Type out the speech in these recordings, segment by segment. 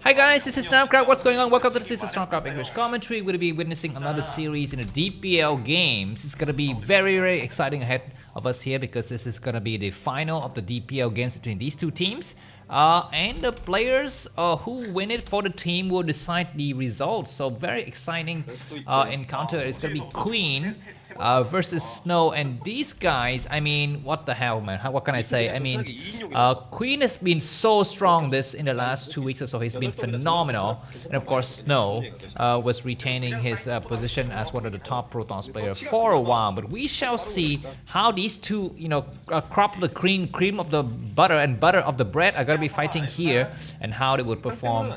Hi guys, this is Namcraft. What's going on? Welcome to the Starcraft English commentary. We're going to be witnessing another series in the DPL games. It's going to be very exciting ahead of us here because this is going to be the final of the DPL games between these two teams. And the players who win it for the team will decide the results. So very exciting encounter. It's going to be Queen versus Snow, and these guys, I mean, what the hell, man? What can I say? I mean, Queen has been so strong in the last 2 weeks or so. He's been phenomenal, and of course, Snow was retaining his position as one of the top Protoss players for a while. But we shall see how these two, crop of the cream of the butter and butter of the bread are gonna be fighting here, and how they would perform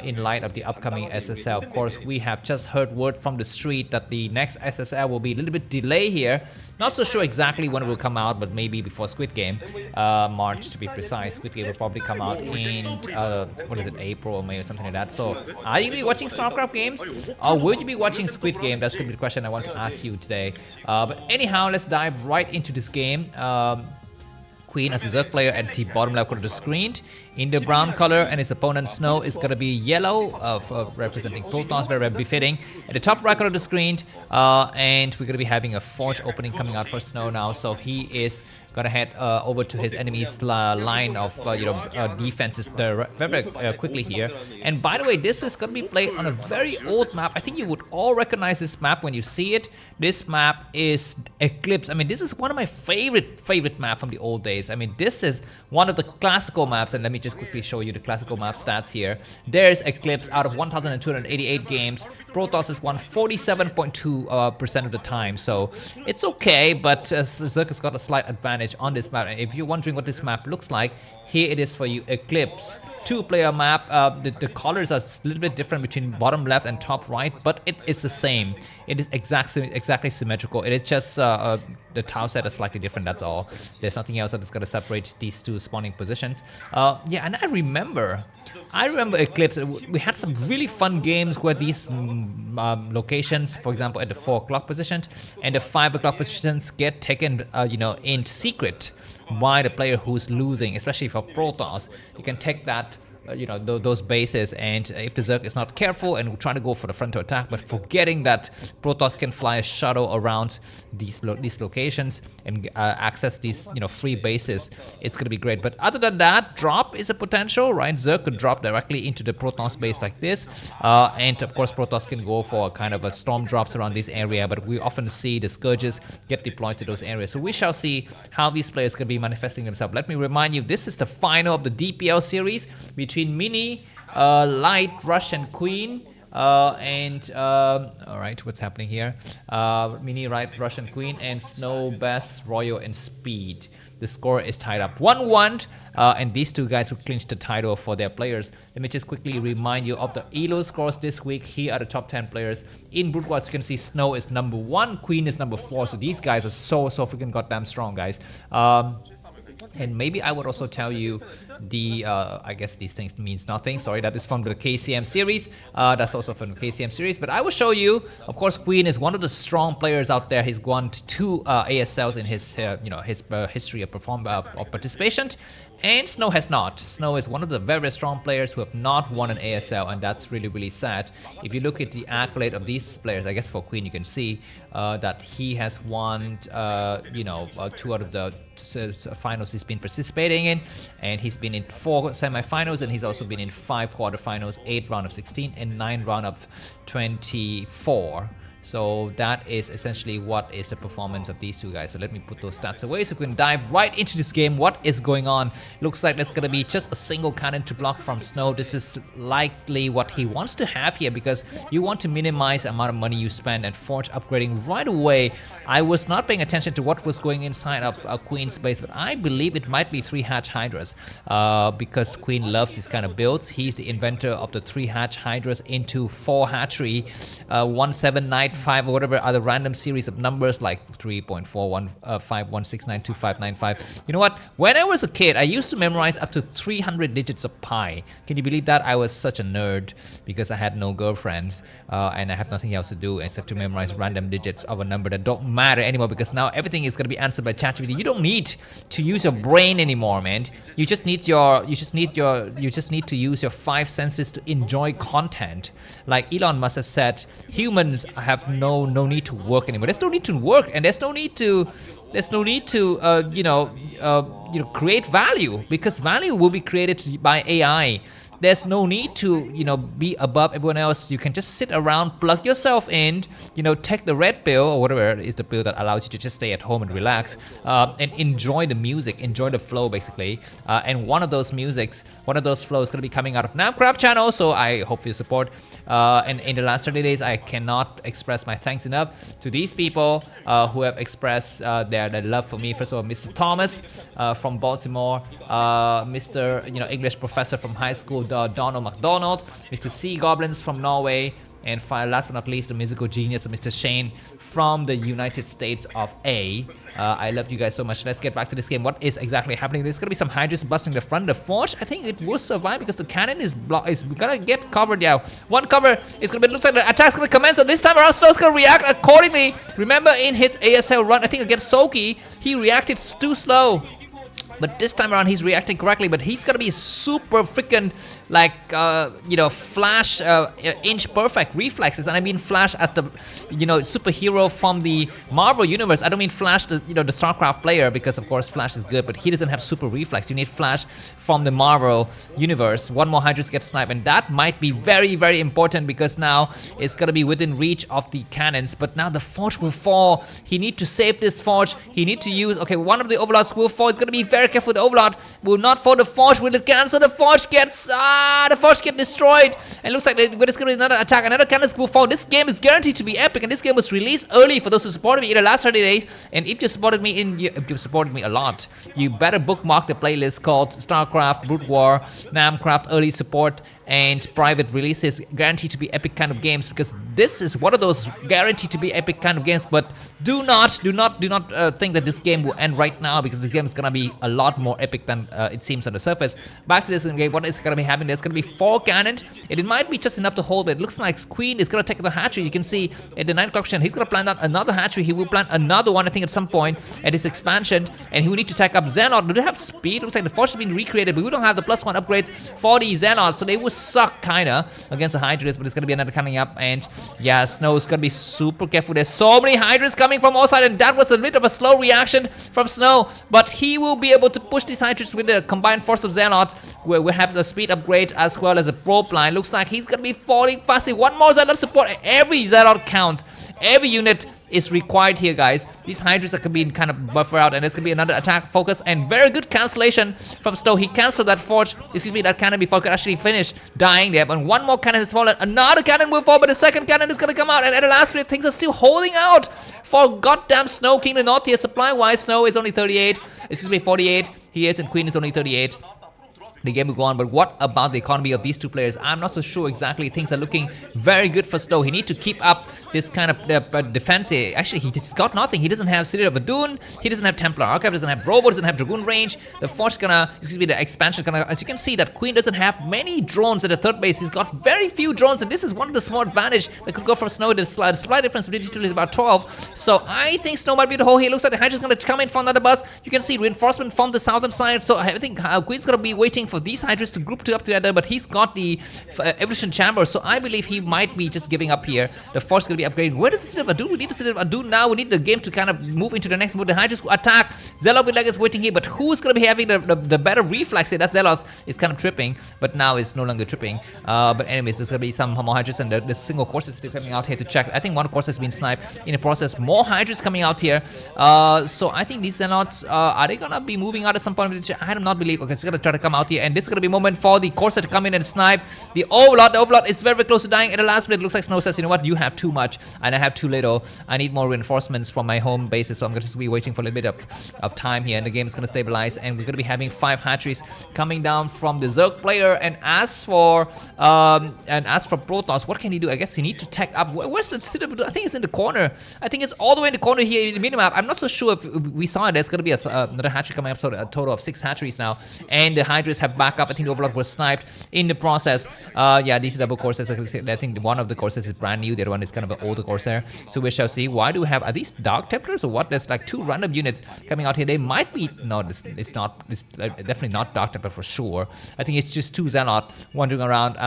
in light of the upcoming SSL. Of course, we have just heard word from the street that the next SSL will be a little bit delay here. Not so sure exactly when it will come out, but maybe before Squid Game, March to be precise. Squid Game will probably come out in what is it, April or May or something like that. So are you be watching Starcraft games, or will you be watching Squid Game? That's gonna be the question I want to ask you today. But anyhow, let's dive right into this game. Queen as a Zerg player at the bottom left corner of the screen in the brown color, and his opponent Snow is going to be yellow, representing Protoss, very befitting. At the top right corner of the screen, and we're going to be having a forge opening coming out for Snow now, so he is gonna head over to his enemy's line of defenses very quickly here. And by the way, this is gonna be played on a very old map. I think you would all recognize this map when you see it. This map is Eclipse. I mean, this is one of my favorite map from the old days. I mean, this is one of the classical maps, and let me just quickly show you the classical map stats here. There's Eclipse. Out of 1,288 games, Protoss has won 47.2% of the time, so it's okay, but Zerg has got a slight advantage on this map. And if you're wondering what this map looks like, here it is for you. Eclipse, two-player map. The colors are a little bit different between bottom left and top right, but it is the same. It is exactly symmetrical. It is just the tile set is slightly different, that's all. There's nothing else that is going to separate these two spawning positions. Yeah, and I remember Eclipse. We had some really fun games where these locations, for example, at the 4 o'clock position and the 5 o'clock positions get taken, in secret by the player who's losing, especially for Protoss. You can take that, those bases, and if the Zerg is not careful and trying to go for the frontal attack, but forgetting that Protoss can fly a shuttle around these locations and access these free bases, it's gonna be great. But other than that, drop is a potential, right? Zerg could drop directly into the Protoss base like this, and of course Protoss can go for kind of a storm drops around this area, but we often see the Scourges get deployed to those areas. So we shall see how these players can be manifesting themselves. Let me remind you, this is the final of the DPL series between Mini, Light, Rush, and Queen. All right, what's happening here? Mini, Light, Rush, and Queen, and Snow, Bass, Royal, and Speed. The score is tied up 1-1, and these two guys who clinched the title for their players. Let me just quickly remind you of the ELO scores this week. Here are the top 10 players. In broodwar, as you can see, Snow is number 1, Queen is number 4. So these guys are so freaking goddamn strong, guys. And maybe I would also tell you the, I guess these things means nothing. Sorry, that is from the KCM series. That's also from the KCM series. But I will show you, of course, Queen is one of the strong players out there. He's won 2 ASLs in his, his history of participation. And Snow has not. Snow is one of the very strong players who have not won an ASL, and that's really sad. If you look at the accolade of these players, I guess for Queen you can see that he has won, 2 out of the finals he's been participating in, and he's been in 4 semifinals, and he's also been in 5 quarterfinals, 8 round of 16, and 9 round of 24. So that is essentially what is the performance of these two guys. So let me put those stats away so we can dive right into this game. What is going on? Looks like there's going to be just a single cannon to block from Snow. This is likely what he wants to have here, because you want to minimize the amount of money you spend and forge upgrading right away. I was not paying attention to what was going inside of Queen's base, but I believe it might be 3 hatch hydras, because Queen loves this kind of builds. He's the inventor of the 3 hatch hydras into 4 hatchery, 1/7 night 5 or whatever other random series of numbers like 3.4151692595. You know what? When I was a kid, I used to memorize up to 300 digits of pi. Can you believe that? I was such a nerd because I had no girlfriends and I have nothing else to do except to memorize random digits of a number that don't matter anymore, because now everything is going to be answered by ChatGPT. You don't need to use your brain anymore, man. You just need to use your 5 senses to enjoy content. Like Elon Musk has said, humans have no need to work anymore. There's no need to work, and there's no need to create value, because value will be created by AI. There's no need to, be above everyone else. You can just sit around, plug yourself in, take the red pill or whatever is the pill that allows you to just stay at home and relax and enjoy the music, enjoy the flow basically. And one of those flows is going to be coming out of Namcraft channel. So I hope you support. And in the last 30 days, I cannot express my thanks enough to these people who have expressed their love for me. First of all, Mr. Thomas from Baltimore, Mr. English professor from high school, Donald McDonald, Mr. C Goblins from Norway, and last but not least, the musical genius of Mr. Shane from the United States of A. I love you guys so much. Let's get back to this game. What is exactly happening? There's gonna be some Hydras busting the front. The Forge, I think it will survive because the cannon is gonna get covered. Yeah, one cover is gonna be. Looks like the attack's gonna commence. So this time around, Snow's gonna react accordingly. Remember, in his ASL run, I think against Soki, he reacted too slow. But this time around, he's reacting correctly. But he's gonna be super freaking flash inch perfect reflexes, and I mean Flash as the superhero from the Marvel universe. I don't mean Flash the Starcraft player, because of course Flash is good, but he doesn't have super reflex. You need Flash from the Marvel universe. One more Hydras gets sniped, and that might be very, very important because now it's gonna be within reach of the cannons. But now the Forge will fall. He need to save this Forge. He need to use one of the Overlords will fall. It's gonna be very careful. The Overlord will not fall. The Forge will cancel. The Forge gets destroyed. And it looks like there's gonna be another attack. Another cannon will fall. This game is guaranteed to be epic, and this game was released early for those who supported me in the last 30 days. And if you supported me a lot, you better bookmark the playlist called Starcraft, broodwar, namcraft early support and private releases, guaranteed to be epic kind of games, because this is one of those guaranteed to be epic kind of games. But do not think that this game will end right now, because this game is gonna be a lot more epic than it seems on the surface. Back to this game, what is gonna be happening? There's gonna be 4 cannons, and it might be just enough to hold it. It looks like Queen is gonna take the hatchery. You can see at the 9 o'clock he's gonna plant out another hatchery. He will plant another one, I think, at some point at his expansion, and he will need to take up Xehanort. Do they have speed? It looks like the Force has been recreated, but we don't have the +1 upgrades for the Xehanort, so they will suck kinda against the Hydras. But it's gonna be another coming up, and yeah, Snow's gonna be super careful. There's so many Hydras coming from all sides, and that was a bit of a slow reaction from Snow, but he will be able to push these Hydras with the combined force of Xehanort, where we have the speed upgrade as well as a probe line. Looks like he's gonna be falling fast. One more Xehanort support. Every Xehanort counts. Every unit is required here, guys. These Hydras are being kind of buffer out, and there's gonna be another attack focus, and very good cancellation from Snow. He canceled that Forge, that cannon before it could actually finish dying there. But one more cannon has fallen. Another cannon will fall, but the second cannon is gonna come out, and at the last minute, things are still holding out for goddamn Snow King. The North tier supply-wise, Snow is only 38. 48. He is, and Queen is only 38. The game will go on, but what about the economy of these two players? I'm not so sure exactly. Things are looking very good for Snow. He needs to keep up this kind of defense here. Actually, he just got nothing. He doesn't have City of Adun. He doesn't have Templar Archive. Doesn't have Robo. Doesn't have Dragoon range. The Forge the expansion as you can see, that Queen doesn't have many drones at the third base. He's got very few drones, and this is one of the small advantage that could go from Snow. The slight difference between these two is about 12. So I think Snow might be the whole here. Looks like the Hydra's gonna come in from another bus. You can see reinforcement from the southern side. So I think Queen's gonna be waiting for these Hydras to group up together, but he's got the evolution chamber, so I believe he might be just giving up here. The Force is going to be upgrading. Where does the City of Adun? We need the City of Adun now. We need the game to kind of move into the next move. The Hydras attack. Zealot with is waiting here, but who's going to be having the better reflex here? That Zealot is kind of tripping, but now it's no longer tripping. But anyways, there's going to be some more Hydras, and the single course is still coming out here to check. I think one course has been sniped in the process. More Hydras coming out here. So I think these Zealots, are they going to be moving out at some point? I do not believe. Okay, it's going to try to come out here and this is gonna be a moment for the Corsair to come in and snipe the Overlord. The Overlord is very, very close to dying at the last minute. It looks like Snow says, you know what, you have too much and I have too little. I need more reinforcements from my home bases, so I'm gonna just be waiting for a little bit of time here, and the game is gonna stabilize, and we're gonna be having 5 hatcheries coming down from the Zerg player. And as for Protoss, what can he do? I guess he need to tech up. Where's the Citadel? I think it's in the corner. I think it's all the way in the corner here in the minimap. I'm not so sure if we saw it. There's gonna be another hatchery coming up, so a total of 6 hatcheries now, and the Hydras have backup. I think the Overlord was sniped in the process. Yeah, these double Corsairs. I think one of the Corsairs is brand new. The other one is kind of an older Corsair. So we shall see. Why do we have, are these Dark Templars or what? There's like 2 random units coming out here. They might be, no, it's not. It's definitely not Dark Templar for sure. I think it's just 2 Zealot wandering around.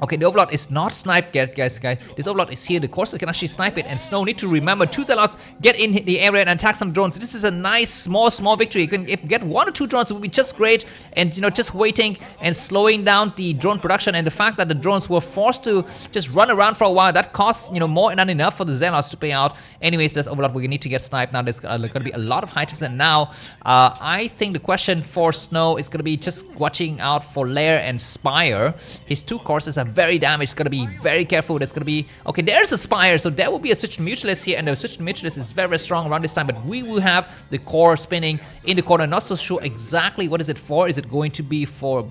Okay, the Overlord is not sniped yet, guys. This Overlord is here. The Corsair can actually snipe it, and Snow need to remember 2 Zealots get in the area and attack some drones. This is a nice, small victory. You can get 1 or 2 drones, it would be just great. And, you know, just waiting and slowing down the drone production, and the fact that the drones were forced to just run around for a while, that costs, you know, more than enough for the Zealots to pay out. Anyways, this Overlord, we need to get sniped now. There's going to be a lot of high tips, and now I think the question for Snow is going to be just watching out for Lair and Spire. His 2 Corsairs are very damaged. It's gonna be very careful. There's gonna be, okay, there's a Spire, so there will be a switch to Mutualist here, and the switch to Mutualist is very, very strong around this time, but we will have the core spinning in the corner. Not so sure exactly what is it for. Is it going to be for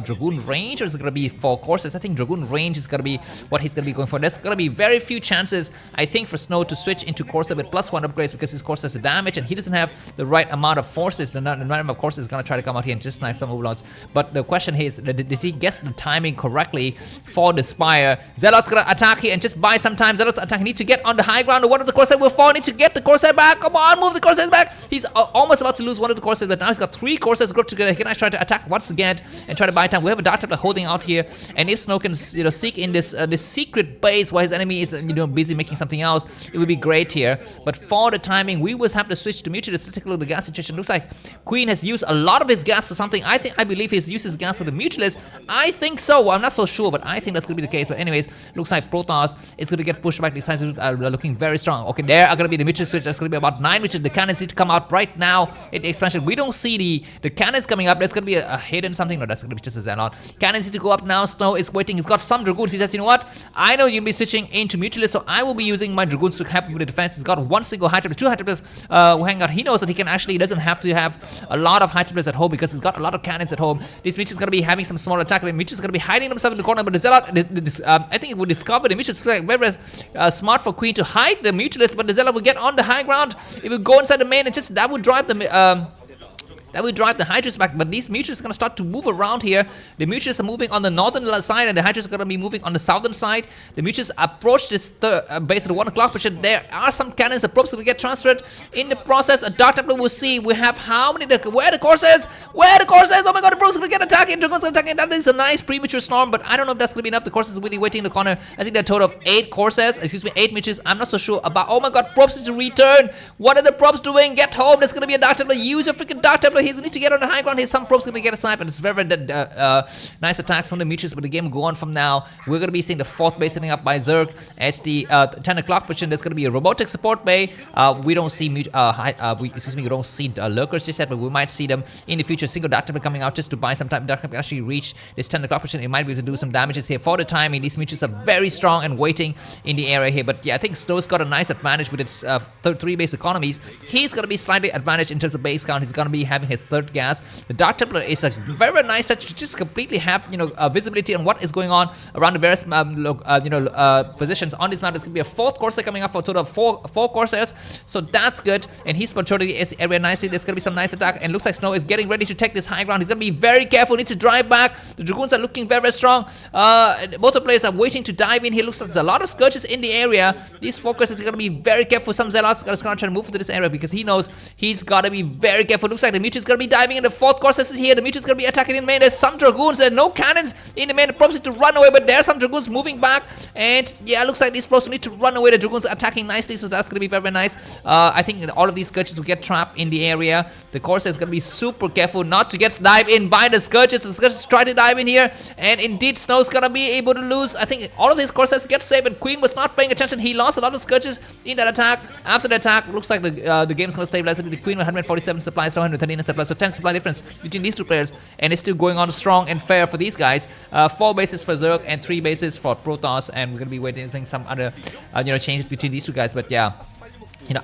Dragoon range, or is it gonna be for Corsairs? I think Dragoon range is gonna be what he's gonna be going for. There's gonna be very few chances, I think, for Snow to switch into Corsair with +1 upgrades, because his Corsair is damage and he doesn't have the right amount of forces. The amount of Corsairs is gonna try to come out here and just snipe some Overlords. But the question here is, did he guess the timing correctly for the Spire? Zealot's gonna attack here and just buy some time. Zealot's attack, need to get on the high ground. One of the Corsair will fall. Need to get the Corsair back. Come on, move the Corsairs back. He's almost about to lose one of the Corsairs, but now he's got 3 Corsairs grouped together. He can actually try to attack once again and try to buy time. We have a Dark Templar holding out here, and if Snow can, you know, seek in this secret base while his enemy is, you know, busy making something else, it would be great here. But for the timing, we will have to switch to Mutualist. Let's take a look at the gas situation. Looks like Queen has used a lot of his gas for something. I believe he's used his gas for the Mutualist. I think so. Well, I'm not so sure, but I think that's gonna be the case. But anyways, looks like Protoss is going to get pushed back. These guys are looking very strong. Okay, there are going to be the Mutualist switch. There's going to be about 9 witches. The cannons need to come out right now in the expansion. We don't see the cannons coming up. There's going to be a hidden something. No, that's going to be just a Zealot. Cannons need to go up now. Snow is waiting. He's got some Dragoons. He says, you know what? I know you'll be switching into Mutualist, so I will be using my Dragoons to help with the defense. He's got 1 single high templar, 2 high templars hang out. He knows that he can actually, doesn't have to have a lot of high templars at home, because he's got a lot of cannons at home. This Mutualist is going to be having some small attack. Mutualist is going to be hiding himself in the corner, but the Zealot, I think it would discover the Mutualist. Very, very smart for Queen to hide the Mutualist, but the Zealot will get on the high ground. It will go inside the main, and just that would drive the Hydras back. But these Mutualists are going to start to move around here. The Mutualists are moving on the northern side, and the Hydras are going to be moving on the southern side. The Mutualists approach this base at the 1 o'clock position. There are some cannons. The probes will get transferred in the process. A Dark Templar will see. We have how many? Where the Corsairs? Where the Corsairs? Oh my god, the probes are going to get attacking. Dragon's going to attack. That is a nice premature storm, but I don't know if that's going to be enough. The Corsairs are really waiting in the corner. I think there are a total of 8 Corsairs. Excuse me, 8 Mutualists. I'm not so sure about. Oh my god, probes is to return. What are the probes doing? Get home. There's going to be a Dark Templar. Use your freaking Dark Templar. He's going to need to get on the high ground. Here's some probes going to get a snipe, and it's very, very nice attacks from the Mutualists, but the game will go on from now. We're going to be seeing the 4th base setting up by Zerg at the 10 o'clock position. There's going to be a robotic support bay. We don't see we don't see lurkers just yet, but we might see them in the future. Single Dark Templar coming out just to buy some time. Dark Templar can actually reach this 10 o'clock position. It might be able to do some damages here. For the timing, these Mutualists are very strong and waiting in the area here, but yeah, I think Snow's got a nice advantage with its 3 base economies. He's going to be slightly advantaged in terms of base count. He's going to be having his 3rd gas. The Dark Templar is a very, very nice touch to just completely have, you know, visibility on what is going on around the various positions on this map. There's going to be a 4th Corsair coming up for a total of 4 Corsairs, so that's good, and he's patrolling the area nicely. There's going to be some nice attack, and looks like Snow is getting ready to take this high ground. He's going to be very careful, need to drive back. The Dragoons are looking very, very strong. Both the players are waiting to dive in here. Looks like there's a lot of Scourges in the area. These 4 Corsairs are going to be very careful. Some Zealots are going to try to move into this area because he knows he's got to be very careful. Looks like the Mutualist is going to be diving in. The 4th Corsair is here. The Mutualist is going to be attacking in main. There's some Dragoons. There are no cannons in the main. The probes need to run away, but there are some Dragoons moving back, and yeah, looks like these probes need to run away. The Dragoons are attacking nicely, so that's going to be very, very nice. I think all of these Scourges will get trapped in the area. The Corsair is going to be super careful not to get dived in by the Scourges. The Scourges try to dive in here, and indeed Snow's going to be able to lose. I think all of these Corsairs get saved, and Queen was not paying attention. He lost a lot of Scourges in that attack. After the attack, looks like the game's going to stabilize. The Queen with 147 supplies, 139 supply. So 10 supply difference between these two players, and it's still going on strong and fair for these guys. 4 bases for Zerg and 3 bases for Protoss, and we're gonna be witnessing some other changes between these two guys. But yeah,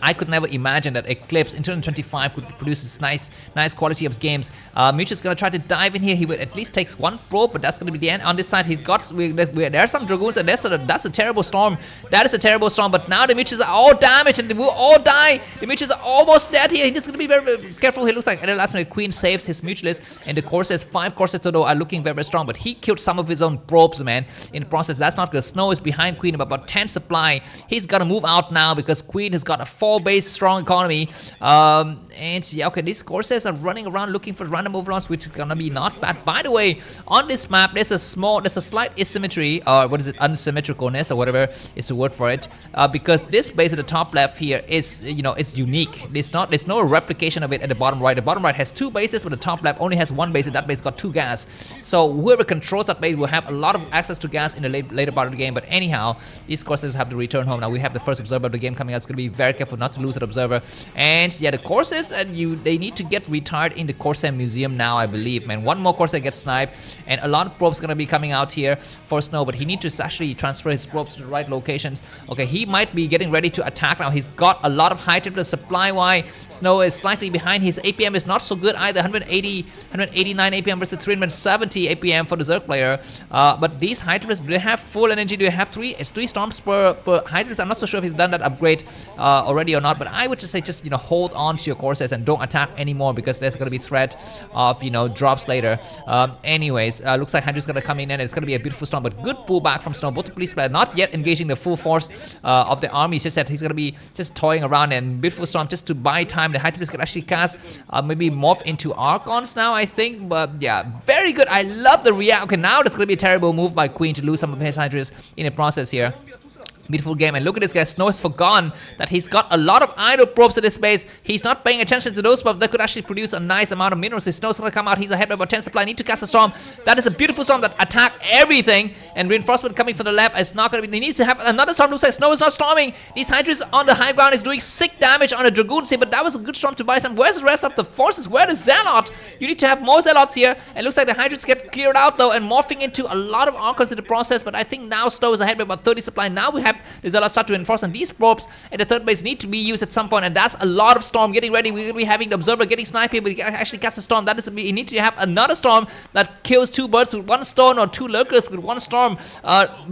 I could never imagine that Eclipse in 2025 could produce this nice quality of games. Mutu's gonna try to dive in here. He will at least takes 1 probe, but that's gonna be the end. On this side, he's got there are some Dragoons, and that's a terrible storm. That is a terrible storm. But now the Mutus are all damaged, and they will all die. The Mutus are almost dead here. He's gonna be very, very careful. He looks like at the last minute, Queen saves his Mutualist, and the Corsairs, 5 Corsairs though are looking very, very strong. But he killed some of his own probes, man. In the process, that's not good. Snow is behind Queen by about 10 supply. He's gotta move out now because Queen has got a 4 base strong economy. And yeah, okay, these Corsairs are running around looking for random overlords, which is gonna be not bad. By the way, on this map, there's a slight asymmetry, or what is it, unsymmetricalness, or whatever is the word for it, because this base at the top left here is, it's unique. There's no replication of it at the bottom right. The bottom right has 2 bases, but the top left only has 1 base, and that base got 2 gas. So whoever controls that base will have a lot of access to gas in the later part of the game. But anyhow, these Corsairs have to return home. Now we have the first observer of the game coming out. It's gonna be very careful not to lose that observer. And yeah, the Corsairs, and they need to get retired in the Corsair Museum now, I believe, man. 1 more Corsair gets sniped, and a lot of probes gonna be coming out here for Snow, but he needs to actually transfer his probes to the right locations. Okay, he might be getting ready to attack now. He's got a lot of high triplets supply-wise. Snow is slightly behind. His APM is not so good either. 189 APM versus 370 APM for the Zerg player. But these high triplets, do they have full energy? Do they have 3 storms per high triplets? I'm not so sure if he's done that upgrade already or not, but I would just say hold on to your Corsairs and don't attack anymore, because there's going to be threat of drops later. Anyways, looks like Hydra's going to come in, and it's going to be a beautiful storm, but good pullback from Snow. Both the police player not yet engaging the full force of the army. It's just that he's going to be just toying around, and beautiful storm just to buy time. The Hydras can actually cast maybe morph into Archons now, I think. But yeah, very good. I love the react. Okay, now there's going to be a terrible move by Queen to lose some of his Hydras in the process here. Beautiful game, and look at this guy. Snow has forgotten that he's got a lot of idle probes at this base. He's not paying attention to those probes that could actually produce a nice amount of minerals. His Snow's gonna come out. He's ahead by about 10 supply. Need to cast a storm. That is a beautiful storm that attack everything, and reinforcement coming from the left is not gonna be. He needs to have another storm. Looks like Snow is not storming. These Hydras on the high ground is doing sick damage on the Dragoons here, but that was a good storm to buy some. Where's the rest of the forces? Where is Zealot? You need to have more Zealots here. And looks like the Hydras get cleared out though, and morphing into a lot of Archons in the process. But I think now Snow is ahead by about 30 supply. Now we have the Zealots start to reinforce, and these probes at the third base need to be used at some point, and that's a lot of storm getting ready. We're going to be having the observer getting sniped here, but he can actually cast a storm. That is, you need to have another storm that kills 2 birds with 1 stone, or 2 lurkers with 1 storm.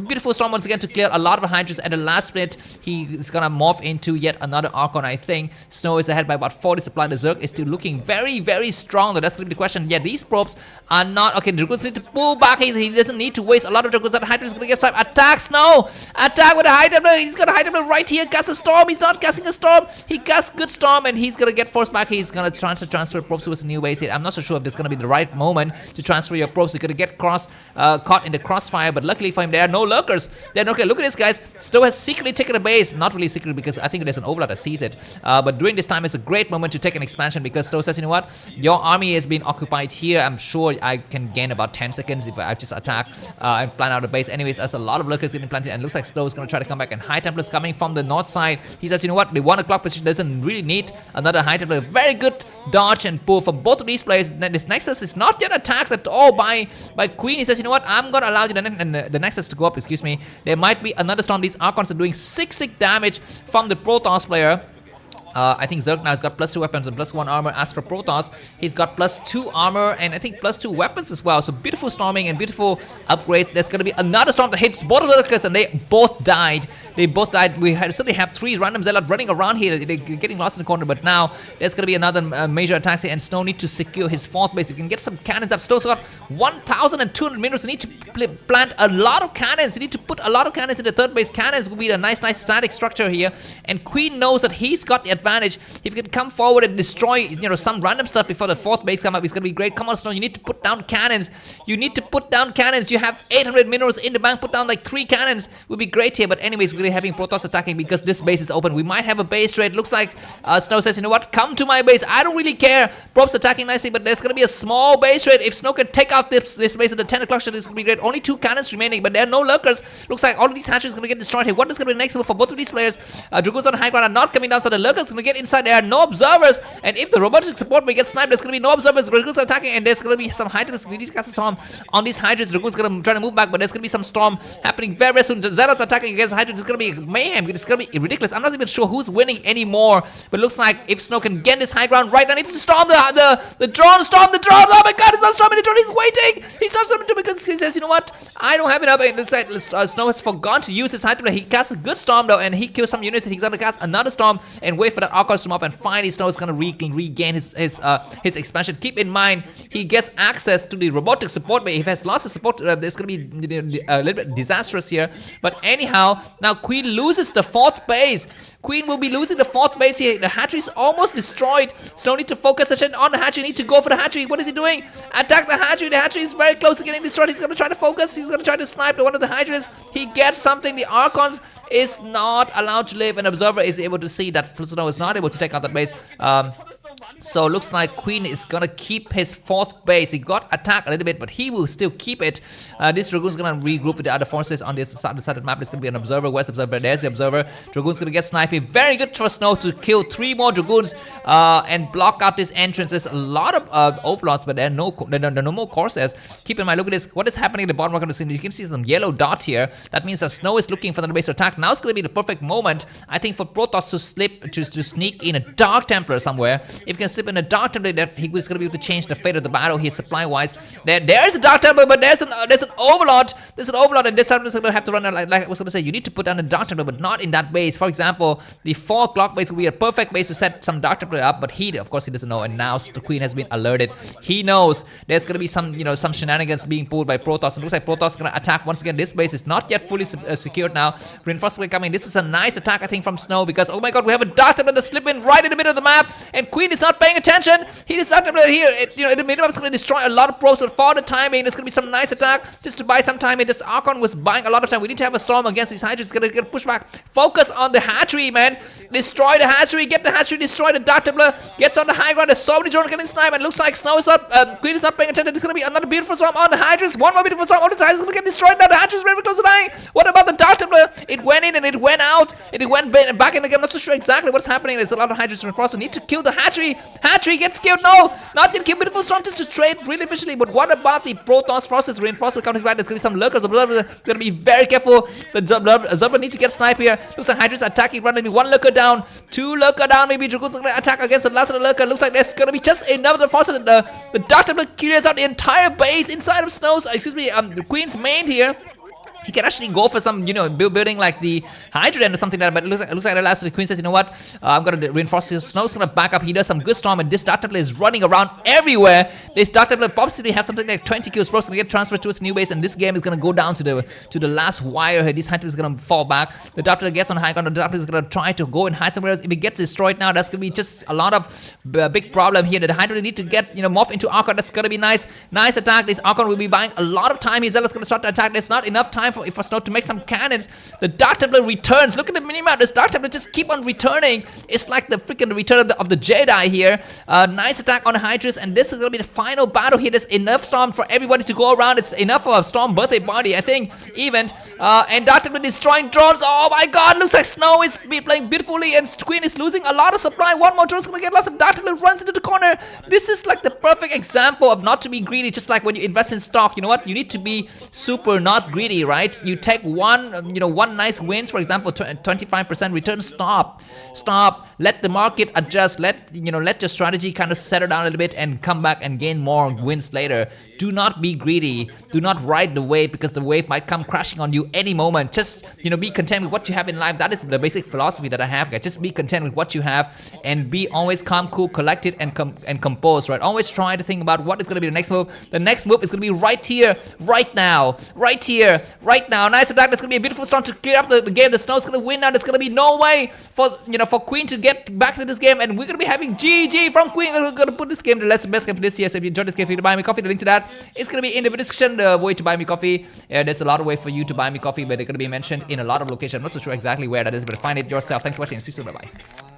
Beautiful storm once again to clear a lot of Hydras. At the last split, he's gonna morph into yet another Archon, I think. Snow is ahead by about 40 supply. The Zerg is still looking very, very strong though. That's gonna be the question. Yeah, these probes are not okay. Dragoons need to pull back. He doesn't need to waste a lot of Dragoons. That Hydra is gonna get sniped. Attack Snow! Attack with a Hydra. He's gonna Hydra right here. Cast a storm. He's not casting a storm. He casts good storm, and he's gonna get forced back. He's gonna transfer probes to his new base here. I'm not so sure if this is gonna be the right moment to transfer your probes. You're gonna get caught in the crossfire, but luckily for him, there are no lurkers. Then okay, look at this, guys. Stowe has secretly taken a base. Not really secretly, because I think there's an overlord that sees it. But during this time, it's a great moment to take an expansion, because Stowe says, you know what? Your army has been occupied here. I'm sure I can gain about 10 seconds if I just attack and plan out a base. Anyways, there's a lot of lurkers getting planted, and it looks like Stowe is gonna try to come back. And High Templars coming from the north side. He says, you know what? The 1 o'clock position doesn't really need another High Templar. Very good dodge and pull from both of these players. This Nexus is not yet attacked at all by Queen. He says, you know what? I'm gonna allow you the Nexus to go up. Excuse me. There might be another storm. These Archons are doing sick damage from the Protoss player. I think Zerg now has got +2 weapons and +1 armor. As for Protoss, he's got +2 armor and I think +2 weapons as well. So beautiful storming and beautiful upgrades. There's going to be another storm that hits both of the Lurkers, and they both died. We suddenly have 3 random Zealots running around here. They're getting lost in the corner, but now there's going to be another major attack here, and Snow needs to secure his 4th base. You can get some cannons up. Snow's got 1,200 minerals. You need to plant a lot of cannons. You need to put a lot of cannons in the 3rd base. Cannons will be a nice static structure here, and Queen knows that he's got the advantage. If you can come forward and destroy, some random stuff before the 4th base come up, it's gonna be great. Come on, Snow, you need to put down cannons. You need to put down cannons. You have 800 minerals in the bank. Put down like 3 cannons. Would be great here. But anyways, we're gonna be having Protoss attacking because this base is open. We might have a base trade. Looks like Snow says, you know what? Come to my base. I don't really care. Probes attacking nicely, but there's gonna be a small base trade. If Snow can take out this base at the 10 o'clock shot, it's gonna be great. Only 2 cannons remaining, but there are no lurkers. Looks like all of these hatcheries gonna get destroyed here. What is gonna be next for both of these players? Dragoons on high ground are not coming down, so the lurkers gonna get inside. There are no observers, and if the robotic support may get sniped, there's gonna be no observers. Dragoons are attacking, and there's gonna be some Hydras. We need to cast a storm on these Hydras. Dragoons gonna try to move back, but there's gonna be some storm happening very, very soon. Zell's attacking against Hydras. It's gonna be mayhem. It's gonna be ridiculous. I'm not even sure who's winning anymore, but it looks like if Snow can get this high ground right now, needs to storm the drone. Storm the drone. Oh my God, it's not storming the drone. He's waiting. He's not storming it because he says, you know what? I don't have enough. It looks like Snow has forgotten to use his Hydra. He casts a good storm though, and he kills some units. And he's gonna cast another storm and wait for that Archon to come up, and finally Snow is gonna regain his expansion. Keep in mind, he gets access to the robotic support, but if he has lost his support, there's gonna be a little bit disastrous here. But anyhow, now Queen loses the 4th base. Queen will be losing the 4th base here. The hatchery is almost destroyed. Snow need to focus attention on the hatchery. Need to go for the hatchery. What is he doing? Attack the hatchery. The hatchery is very close to getting destroyed. He's gonna try to focus. He's gonna try to snipe one of the Hydras. He gets something. The Archons is not allowed to live. An observer is able to see that Snow is not able to take out that base. So looks like Queen is gonna keep his 4th base. He got attacked a little bit, but he will still keep it. This Dragoon's gonna regroup with the other forces on this side of the map. There's gonna be an observer, west observer. There's the observer. Dragoon's gonna get sniping. Very good for Snow to kill 3 more Dragoons and block out this entrance. There's a lot of overlords, but there are no more Corsairs. Keep in mind, look at this. What is happening in the bottom of the scene? You can see some yellow dot here. That means that Snow is looking for the base to attack. Now it's gonna be the perfect moment, I think, for Protoss to slip to sneak in a Dark Templar somewhere. If you can slip in a Dark Templar, that he was going to be able to change the fate of the battle here supply wise. There's a Dark Templar, but there's an Overlord. There's an Overlord, and this time it's going to have to run like I was going to say. You need to put down a Dark Templar, but not in that base. For example, the 4 o'clock base will be a perfect base to set some Dark Templar up, but he, of course, he doesn't know. And now the Queen has been alerted. He knows there's going to be some, some shenanigans being pulled by Protoss. It looks like Protoss is going to attack once again. This base is not yet fully secured now. Reinforcements coming. This is a nice attack, I think, from Snow, because oh my God, we have a Dark Templar that slip in right in the middle of the map, and Queen is not paying attention. He is not here. In the middle, it's going to destroy a lot of pros. But for the timing, it's going to be some nice attack just to buy some time. This Archon was buying a lot of time. We need to have a storm against these Hydras. It's going to get pushed back. Focus on the hatchery, man. Destroy the hatchery. Get the hatchery. Destroy the Dark Templar. Gets on the high ground. There's so many drones getting sniped. And it looks like Snow is up. Queen is not paying attention. There's going to be another beautiful storm on the Hydras. One more beautiful storm on the Hydras. Going to get destroyed now. The Hydras is very close to dying. What about the Dark Templar? It went in and it went out. It went back in again. I'm not so sure exactly what's happening. There's a lot of Hydras reinforced. We need to kill the hatchery. Hatchery gets killed. No, not yet. Kill beautiful storm just to trade really efficiently. But what about the Protoss forces reinforcement coming back? There's going to be some lurkers. Observers are going to be very careful. The observer need to get sniped here. Looks like Hydras attacking. Run maybe 1 lurker down, 2 lurker down. Maybe Dragoon's going to attack against the last of the lurker. Looks like there's going to be just enough of the forces. The Dark Templar clears out the entire base inside of Snow's. The Queen's main here. He can actually go for some, building like the Hydra or something like that. But it looks like the last of the Queen says, you know what? I'm going to reinforce his Snow's going to back up. He does some good storm, and this Dark Templar is running around everywhere. This Dark Templar possibly has something like 20 kills. Probably going to get transferred to its new base, and this game is going to go down to the last wire here. This Hydra is going to fall back. The Dark Templar gets on high ground. The Dark Templar is going to try to go and hide somewhere else. If it gets destroyed now, that's going to be just a lot of big problem here. The Hydra need to get, morph into Archon. That's going to be nice. Nice attack. This Archon will be buying a lot of time. His Zelle is going to start to attack. There's not enough time for Snow to make some cannons. The Dark Templar returns. Look at the minimap. This Dark Templar just keep on returning. It's like the freaking return of the Jedi here. Nice attack on the Hydras, and this is going to be the final battle here. There's enough storm for everybody to go around. It's enough for a storm birthday party, I think, event. And Dark Templar destroying drones. Oh my God, looks like Snow is playing beautifully, and Queen is losing a lot of supply. One more drone is going to get lost, and Dark Templar runs into the corner. This is like the perfect example of not to be greedy, just like when you invest in stock. You know what? You need to be super not greedy, right? You take one nice wins, for example, 25% return. Stop. Let the market adjust. Let your strategy kind of settle down a little bit and come back and gain more wins later. Do not be greedy. Do not ride the wave, because the wave might come crashing on you any moment. Just be content with what you have in life. That is the basic philosophy that I have, guys. Just be content with what you have and be always calm, cool, collected, and composed, right? Always try to think about what is going to be the next move. The next move is going to be right here, right now, right here, right now. Nice attack. That's going to be a beautiful storm to clear up the game. The Snow's going to win now. There's going to be no way for Queen to get back to this game, and we're going to be having GG from Queen. We're going to put this game to the best game for this year. So if you enjoyed this game, feel free to buy me coffee. The link to that is going to be in the video description. The way to buy me coffee. There's a lot of ways for you to buy me coffee, but they're going to be mentioned in a lot of locations. I'm not so sure exactly where that is, but find it yourself. Thanks for watching. See you soon. Bye bye.